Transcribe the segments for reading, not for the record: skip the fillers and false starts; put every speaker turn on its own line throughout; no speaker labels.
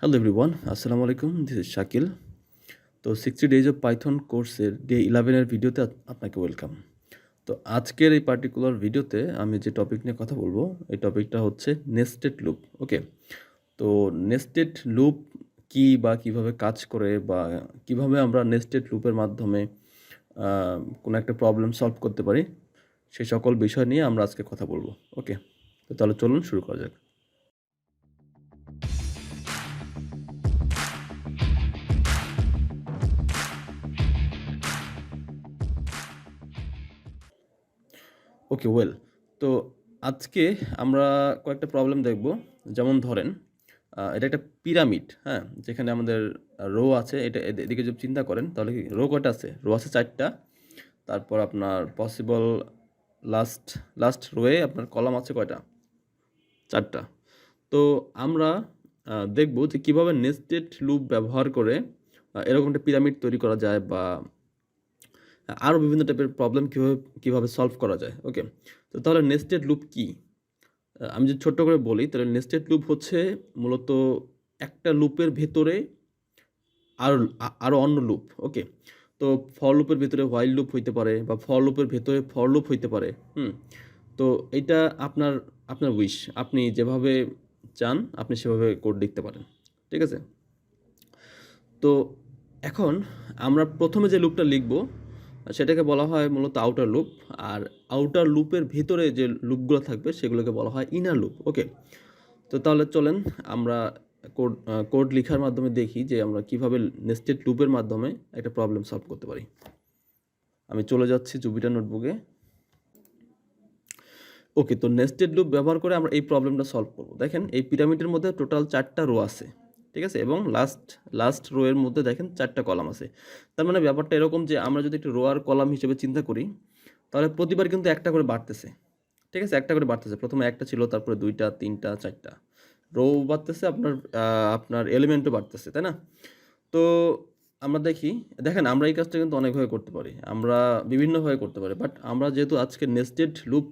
Hello everyone, আসসালামু আলাইকুম। This is Shakil. তো 60 ডেজ অফ পাইথন কোর্সের ডে 11 এর ভিডিওতে আপনাকে ওয়েলকাম। তো আজকের এই পার্টিকুলার ভিডিওতে আমি যে টপিক নিয়ে কথা বলবো, এই টপিকটা হচ্ছে নেস্টেড লুপ। ওকে, তো নেস্টেড লুপ কি বা কিভাবে কাজ করে বা কিভাবে আমরা নেস্টেড লুপের মাধ্যমে কোনো একটা প্রবলেম সলভ করতে পারি, সেই সকল বিষয় নিয়ে আমরা আজকে কথা বলবো। ওকে, তো তাহলে চলুন শুরু করা যাক। ওকে, তো আজকে আমরা কয়েকটা প্রবলেম দেখব। যেমন ধরেন এটা একটা পিরামিড, হ্যাঁ, যেখানে আমাদের রো আছে। এটা এদিকে যদি চিন্তা করেন তাহলে কি রো কয়টা আছে? রো আছে 4টা। তারপর আপনার পসিবল লাস্ট লাস্ট রোয়ে আপনার কলাম আছে কয়টা? 4টা। তো আমরা দেখব যে কীভাবে নেস্টেড লুপ ব্যবহার করে এরকম একটা পিরামিড তৈরি করা যায় বা আরও বিভিন্ন টাইপের প্রবলেম কীভাবে সলভ করা যায়। ওকে, তো তাহলে নেস্টেড লুপ কী? আমি যদি ছোট্ট করে বলি তাহলে নেস্টেড লুপ হচ্ছে মূলত একটা লুপের ভেতরে আরও অন্য লুপ। ওকে, তো ফর লুপের ভেতরে হোয়াইল লুপ হইতে পারে বা ফর লুপের ভেতরে ফর লুপ হইতে পারে। তো এটা আপনার আপনার উইশ, আপনি যেভাবে চান আপনি সেভাবে কোড লিখতে পারেন। ঠিক আছে, তো এখন আমরা প্রথমে যে লুপটা লিখব সেটাকে বলা হয় মূলত আউটার লুপ। আর আউটার লুপের ভিতরে যে লুপগুলো থাকবে সেগুলোকে বলা হয় ইনার লুপ। ওকে, তো তাহলে চলেন আমরা কোড লেখার মাধ্যমে দেখি যে আমরা কিভাবে নেস্টেড লুপের মাধ্যমে একটা প্রবলেম সলভ করতে পারি। আমি চলে যাচ্ছি জুপিটার নোটবুকে। ওকে, তো নেস্টেড লুপ ব্যবহার করে আমরা এই প্রবলেমটা সলভ করব। দেখেন এই পিরামিডের মধ্যে টোটাল 4টা রো আছে, ঠিক আছে, এবং লাস্ট রো এর মধ্যে দেখেন 4টা কলাম আছে। তার মানে ব্যাপারটা এরকম যে আমরা যদি একটা রো আর কলাম হিসেবে চিন্তা করি তাহলে প্রতিবার কিন্তু একটা করে বাড়তেছে। ঠিক আছে, একটা করে বাড়তেছে। প্রথমে একটা ছিল, তারপরে 2টা, 3টা, 4টা রো বাড়তেছে, আপনার এলিমেন্টও বাড়তেছে, তাই না? তো আমরা দেখেন আমরা এই কাজটা কিন্তু অনেকভাবে করতে পারি, আমরা বিভিন্নভাবে করতে পারি, বাট আমরা যেহেতু আজকে নেস্টেড লুপ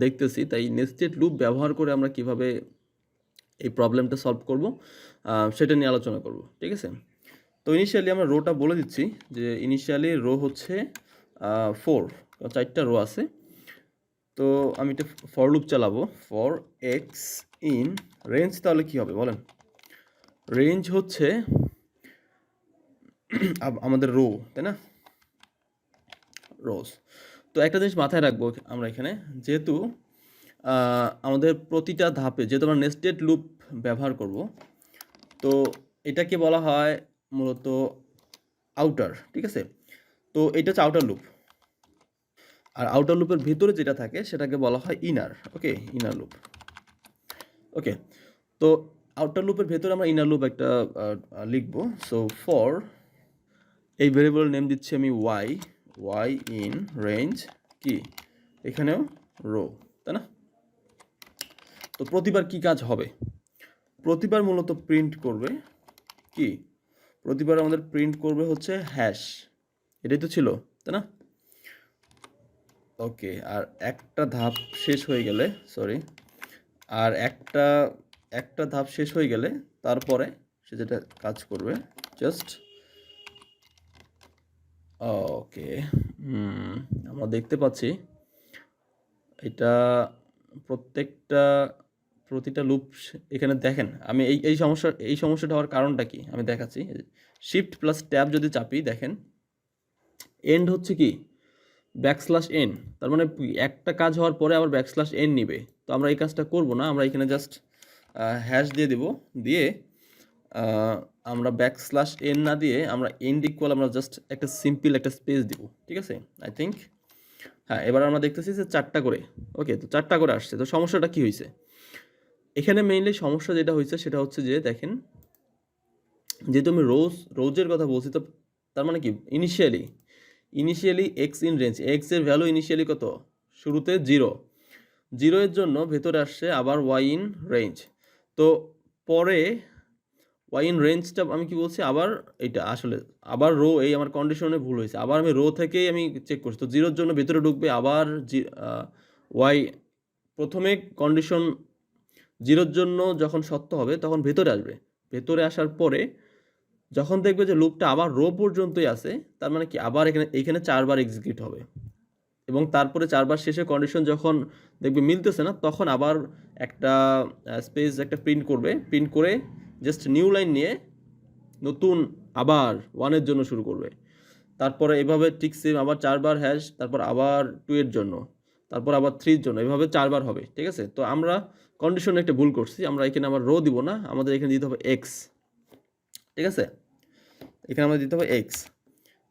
দেখতেছি, তাই নেস্টেড লুপ ব্যবহার করে আমরা কিভাবে এই প্রবলেমটা সলভ করব সেটা নিয়ে আলোচনা করব। ঠিক আছে, তো ইনিশিয়ালি আমরা রোটা বলে দিচ্ছি যে ইনিশিয়ালি রো হচ্ছে 4, 4টা রো আছে। তো আমি একটা ফর লুপ চালাবো, ফর এক্স ইন রেঞ্জ। তাহলে কি হবে বলেন? রেঞ্জ হচ্ছে আমাদের রো, তাই না? রোজ। তো একটা জিনিস মাথায় রাখবো আমরা এখানে, যেহেতু আমাদের প্রতিটা ধাপে যেহেতু আমরা নেস্টেড লুপ ব্যবহার করব, তো এটাকে বলা হয় মূলত আউটার। ঠিক আছে, তো এটা হচ্ছে আউটার লুপ। আর আউটার লুপের ভিতরে যেটা থাকে সেটাকে বলা হয় ইনার। ওকে, ইনার লুপ। ওকে, তো আউটার লুপের ভেতরে আমরা ইনার লুপ একটা লিখবো। সো ফর এই ভেরিয়েবল নেম দিচ্ছি আমি ওয়াই ইন রেঞ্জ কি, এখানেও রো, তাই না? তো প্রতিবার কি কাজ হবে? প্রতিবার মূলত প্রিন্ট করবে কি, প্রতিবার আমাদের প্রিন্ট করবে হচ্ছে হ্যাশ। এটাই তো ছিল, তাই না? ওকে, আর একটা ধাপ শেষ হয়ে গেলে, সরি, আর একটা ধাপ শেষ হয়ে গেলে তারপরে সে যেটা কাজ করবে জাস্ট, ওকে, আমরা দেখতে পাচ্ছি এটা প্রতিটা লুপ এখানে দেখেন। আমি এই সমস্যাটা হওয়ার কারণটা কি আমি দেখাচ্ছি। শিফট প্লাস ট্যাব যদি চাপি, দেখেন এন্ড হচ্ছে কি ব্যাকস্ল্যাশ এন। তার মানে একটা কাজ হওয়ার পরে আবার ব্যাকস্ল্যাশ এন নিবে। তো আমরা এই কাজটা করব না, আমরা এখানে জাস্ট হ্যাশ দিয়ে দেব, দিয়ে আমরা ব্যাকস্ল্যাশ এন না দিয়ে আমরা এন্ড ইকুয়াল আমরা জাস্ট একটা সিম্পল একটা স্পেস দিব। ঠিক আছে, আই থিঙ্ক হ্যাঁ, এবার আমরা দেখতেছি যে 4টা করে। ওকে, তো 4টা করে আসছে। তো সমস্যাটা কি হয়েছে এখানে? মেইনলি সমস্যা যেটা হয়েছে সেটা হচ্ছে যে দেখেন, যেহেতু আমি রোজের কথা বলছি, তো তার মানে কি initially x in range, x এর ভ্যালু ইনিশিয়ালি কত? শুরুতে 0 এর জন্য ভেতরে আসছে আবার ওয়াই ইন রেঞ্জ। তো পরে ওয়াই ইন রেঞ্জটা আমি কি বলছি, আবার এটা আসলে আবার রো, এই আমার কন্ডিশনে ভুল হয়েছে, আবার আমি রো থেকেই আমি চেক করছি। তো 0-র জন্য ভেতরে ঢুকবে, আবার ওয়াই প্রথমে কন্ডিশন 0-র জন্য যখন সত্য হবে তখন ভেতরে আসবে, ভেতরে আসার পরে যখন দেখবে যে লুপটা আবার রো পর্যন্তই আছে, তার মানে কি আবার এখানে 4 বার এক্সিকিউট হবে, এবং তারপরে 4 বার শেষে কন্ডিশন যখন দেখবে মিলতেছে না, তখন আবার একটা স্পেস একটা প্রিন্ট করবে, প্রিন্ট করে জাস্ট নিউ লাইন নিয়ে নতুন আবার 1 এর জন্য শুরু করবে। তারপরে এভাবে ঠিক সেম আবার 4 বার হ্যাশ, তারপর আবার 2 এর জন্য, তারপর আবার 3 এর জন্য, এভাবে 4 বার হবে। ঠিক আছে, তো আমরা কন্ডিশনে একটা ভুল করছি, আমরা এখানে আবার রো দিব না, আমাদের এখানে দিতে হবে এক্স। ঠিক আছে, এখানে আমাদের দিতে হবে এক্স।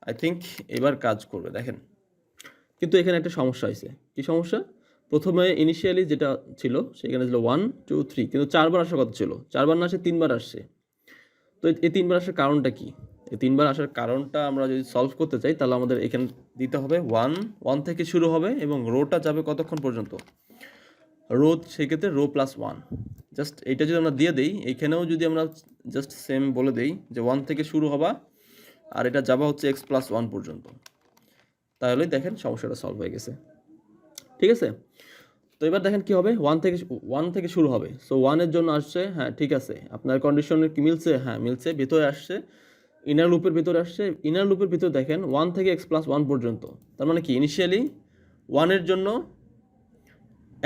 আই থিঙ্ক এবার কাজ করবে, দেখেন। কিন্তু এখানে একটা সমস্যা হয়েছে। কি সমস্যা? প্রথমে ইনিশিয়ালি যেটা ছিল সেখানে ছিল 1 2 3, কিন্তু 4 বার আসার কথা ছিল, 4 বার না আসে 3 বার আসছে। তো এই 3 বার আসার কারণটা কি? এই 3 বার আসার কারণটা আমরা যদি সলভ করতে চাই, তাহলে আমাদের এখানে দিতে হবে 1 থেকে শুরু হবে এবং রোটা যাবে কতক্ষণ পর্যন্ত? রো, সেক্ষেত্রে রো প্লাস 1। জাস্ট এইটা যদি আমরা দিয়ে দিই, এইখানেও যদি আমরা জাস্ট সেম বলে দিই যে 1 থেকে শুরু হবা আর এটা যাবা হচ্ছে x প্লাস 1 পর্যন্ত, তাহলে দেখেন সমস্যাটা সলভ হয়ে গেছে। ঠিক আছে, তো এবার দেখেন কি হবে, 1 থেকে শুরু হবে। সো 1 এর জন্য আসছে, হ্যাঁ ঠিক আছে, আপনার কন্ডিশনের কি মিলছে? হ্যাঁ মিলছে, ভিতরে আসছে, ইনার লুপের ভিতরে আসছে। ইনার লুপের ভিতরে দেখেন 1 থেকে x প্লাস 1 পর্যন্ত, তার মানে কি ইনিশিয়ালি 1 এর জন্য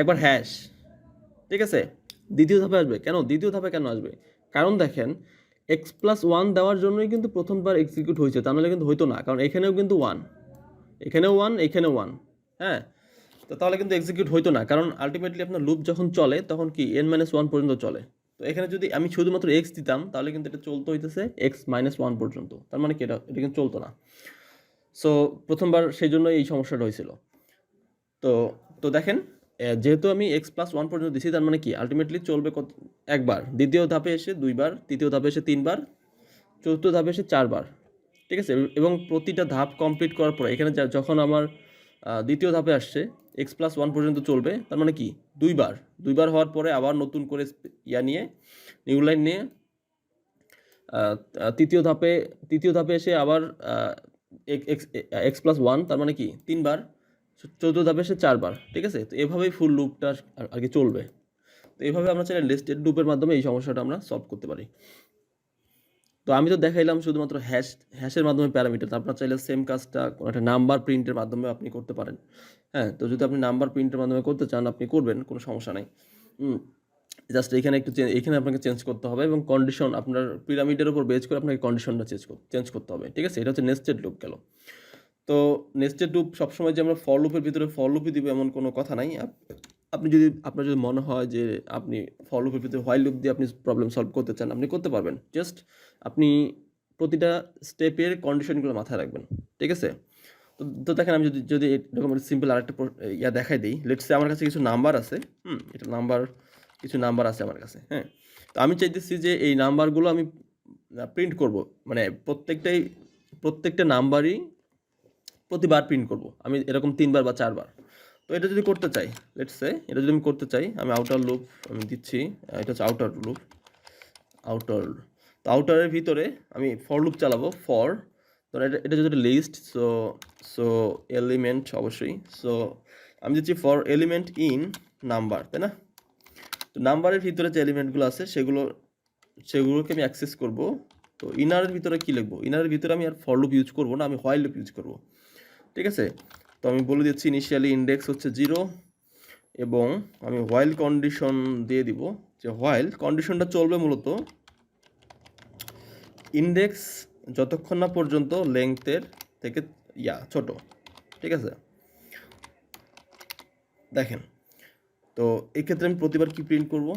একবার হ্যাশ। ঠিক আছে, দ্বিতীয় ধাপে আসবে কেন? দ্বিতীয় ধাপে কেন আসবে? কারণ দেখেন x প্লাস 1 দেওয়ার জন্যই কিন্তু প্রথমবার এক্সিকিউট হয়েছে, তা নাহলে কিন্তু হইতো না, কারণ এখানেও কিন্তু 1, এখানেও 1, এখানেও 1। হ্যাঁ, তো তাহলে কিন্তু এক্সিকিউট হইতো না, কারণ আলটিমেটলি আপনার লুপ যখন চলে তখন কি n-1 পর্যন্ত চলে। তো এখানে যদি আমি শুধুমাত্র x দিতাম, তাহলে কিন্তু এটা চলতে হইতেছে x-1 পর্যন্ত, তার মানে কি এটা কিন্তু চলতো না। সো প্রথমবার সেই জন্য এই সমস্যাটা হয়েছিল। তো তো দেখেন, যেহেতু আমি x প্লাস 1 পর্যন্ত দিছি, তার মানে কি আলটিমেটলি চলবে কত? একবার, দ্বিতীয় ধাপে এসে 2 বার, তৃতীয় ধাপে এসে 3 বার, চতুর্থ ধাপে এসে 4 বার। ঠিক আছে, এবং প্রতিটা ধাপ কমপ্লিট করার পরে এখানে যখন আমার দ্বিতীয় ধাপে আসছে এক্স প্লাস 1 পর্যন্ত চলবে, তার মানে কি 2 বার হওয়ার পরে আবার নতুন করে নিয়ে নিউ লাইন নিয়ে তৃতীয় ধাপে এসে আবার এক্স প্লাস 1, তার মানে কি 3 বার, চতুর্থ ধাপে এসে 4 বার। ঠিক আছে, তো এভাবেই ফুল লুপটা আর কি চলবে। তো এইভাবে আমরা চাইলে নেস্টেড লুপের মাধ্যমে এই সমস্যাটা আমরা সলভ করতে পারি। তো আমি তো দেখাইলাম শুধুমাত্র হ্যাশের মাধ্যমে প্যারামিটার, আপনার চাইলে সেম কাজটা কোনো একটা নাম্বার প্রিন্টের মাধ্যমে আপনি করতে পারেন। হ্যাঁ, তো যদি আপনি নাম্বার প্রিন্টের মাধ্যমে করতে চান, আপনি করবেন, কোনো সমস্যা নাই। জাস্ট এখানে একটু এখানে আপনাকে চেঞ্জ করতে হবে, এবং কন্ডিশন আপনার পিরামিডের উপর বেস করে আপনাকে কন্ডিশনটা চেঞ্জ করতে হবে। ঠিক আছে, এটা হচ্ছে নেস্টেড লুপ গেল। তো নেস্টেড লুপ সবসময় যে আমরা ফর লুপের ভিতরে ফর লুপই দিব এমন কোনো কথা নাই। আপনার যদি মনে হয় যে আপনি ফর লুপের ভিতরে হোয়াইল লুপ দিয়ে আপনি প্রবলেম সলভ করতে চান, আপনি করতে পারবেন। জাস্ট আপনি প্রতিটা স্টেপের কন্ডিশনগুলো মাথায় রাখবেন। ঠিক আছে, তো দেখেন, আমি যদি এরকম সিম্পল আরেকটা দেখাই দিই। লেটস সে আমার কাছে কিছু নাম্বার আছে। এটা কিছু নাম্বার আছে আমার কাছে। হ্যাঁ, তো আমি চাইতেছি যে এই নাম্বারগুলো আমি প্রিন্ট করব, মানে প্রত্যেকটা নাম্বারই প্রতিবার প্রিন্ট করব আমি, এরকম 3 বার বা 4 বার। তো এটা যদি করতে চাই, লেটস সে এটা যদি আমি করতে চাই, আমি আউটার লুপ আমি দিচ্ছি, এটা হচ্ছে আউটার লুপ। তো আউটারের ভিতরে আমি ফর লুপ চালাবো। ফর, তো এটা যদি লিস্ট, সো এলিমেন্ট অবশ্যই, সো আমি দিচ্ছি ফর এলিমেন্ট ইন নাম্বার, তাই না? তো নাম্বারের ভিতরে যে এলিমেন্টগুলো আছে সেগুলোকে আমি অ্যাক্সেস করব। তো ইনারের ভিতরে কি লিখবো? ইনারের ভিতরে আমি আর ফর লুপ ইউজ করবো না, আমি হোয়াইল লুপ ইউজ করব। ঠিক আছে, তো আমি বলে দিচ্ছি ইনিশিয়ালি ইন্ডেক্স হচ্ছে 0, এবং আমি হোয়াইল কন্ডিশন দিয়ে দিব, যে হোয়াইল কন্ডিশনটা চলবে মূলত ইন্ডেক্স যতক্ষণ না পর্যন্ত লেংথের থেকে ছোট। ঠিক আছে, দেখেন, তো এই ক্ষেত্রে আমি প্রতিবার কি প্রিন্ট করব?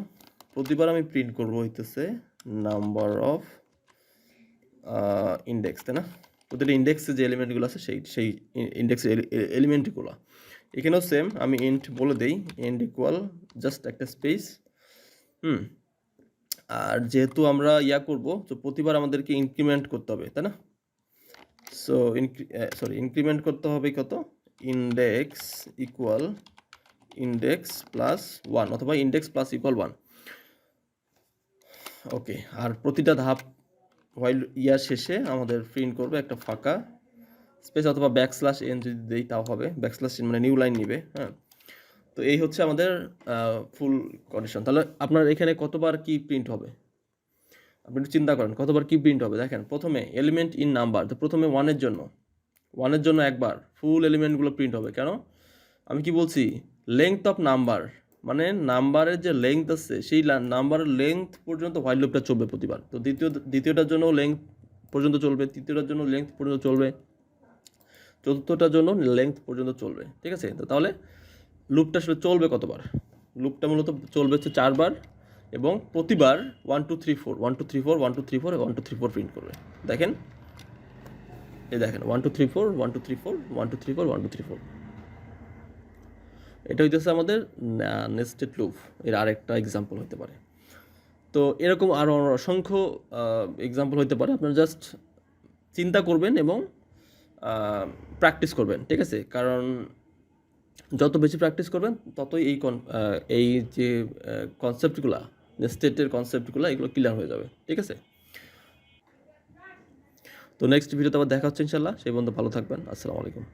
প্রতিবার আমি প্রিন্ট করব হইতেছে নাম্বার অফ ইন্ডেক্স, তাই না? প্রতিটা ইন্ডেক্সে যে এলিমেন্টগুলো আছে সেই ইন্ডেক্সের এলিমেন্টগুলো। এখানেও সেম, আমি ইন্ট বলে দেই, ইন্ট ইকুয়াল জাস্ট একটা স্পেস। আর যেহেতু আমরা করব, তো প্রতিবার আমাদেরকে ইনক্রিমেন্ট করতে হবে, তাই না? সো ইনক্রিমেন্ট করতে হবে কত? ইন্ডেক্স ইকুয়াল ইন্ডেক্স প্লাস 1, অথবা ইন্ডেক্স প্লাস ইকুয়াল 1। ওকে, আর প্রতিটা ধাপ হোয়াইল শেষে আমাদের প্রিন্ট করবে একটা ফাঁকা স্পেস, অথবা ব্যাকস্ল্যাশ n যদি দেই তাও হবে। ব্যাকস্ল্যাশ n মানে নিউ লাইন নিবে। হ্যাঁ, তো এই হচ্ছে আমাদের ফুল কন্ডিশন। তাহলে আপনার এখানে কতবার কি প্রিন্ট হবে? আপনি একটু চিন্তা করেন কতবার কি প্রিন্ট হবে। দেখেন প্রথমে এলিমেন্ট ইন নাম্বার, তো প্রথমে ওয়ানের জন্য একবার ফুল এলিমেন্টগুলো প্রিন্ট হবে। কেন? আমি কি বলছি, লেংথ অফ নাম্বার, মানে নাম্বারের যে লেংথ আছে সেই নাম্বারের লেংথ পর্যন্ত হোয়াইল লুপটা চলবে প্রতিবার। তো দ্বিতীয়টার জন্য লেংথ পর্যন্ত চলবে, তৃতীয়টার জন্য লেংথ পর্যন্ত চলবে, চতুর্থটার জন্য লেংথ পর্যন্ত চলবে। ঠিক আছে, তো তাহলে লুপটা আসলে চলবে কতবার? লুপটা মূলত চলবে হচ্ছে 4 বার, এবং প্রতিবার 1 2 3 4 1 2 3 4 1 2 3 4 1 2 3 4 প্রিন্ট করবে। দেখেন, এই দেখেন 1 2 3 4 1 2 3 4 1 2 3 4 1 2 3 4। এটা হইতেছে আমাদের নেস্টেড লুপ, এর আরেকটা এক্সাম্পল হতে পারে। তো এরকম আরও অসংখ্য এক্সাম্পল হতে পারে। আপনারা জাস্ট চিন্তা করবেন এবং প্র্যাকটিস করবেন। ঠিক আছে, কারণ যত বেশি প্র্যাকটিস করবেন ততই এই যে কনসেপ্টগুলো, নেস্টেডের কনসেপ্টগুলো, এগুলো ক্লিয়ার হয়ে যাবে। ঠিক আছে, তো নেক্সট ভিডিওতে আবার দেখা হচ্ছে ইনশাল্লাহ। সেই পর্যন্ত ভালো থাকবেন। আসসালামু আলাইকুম।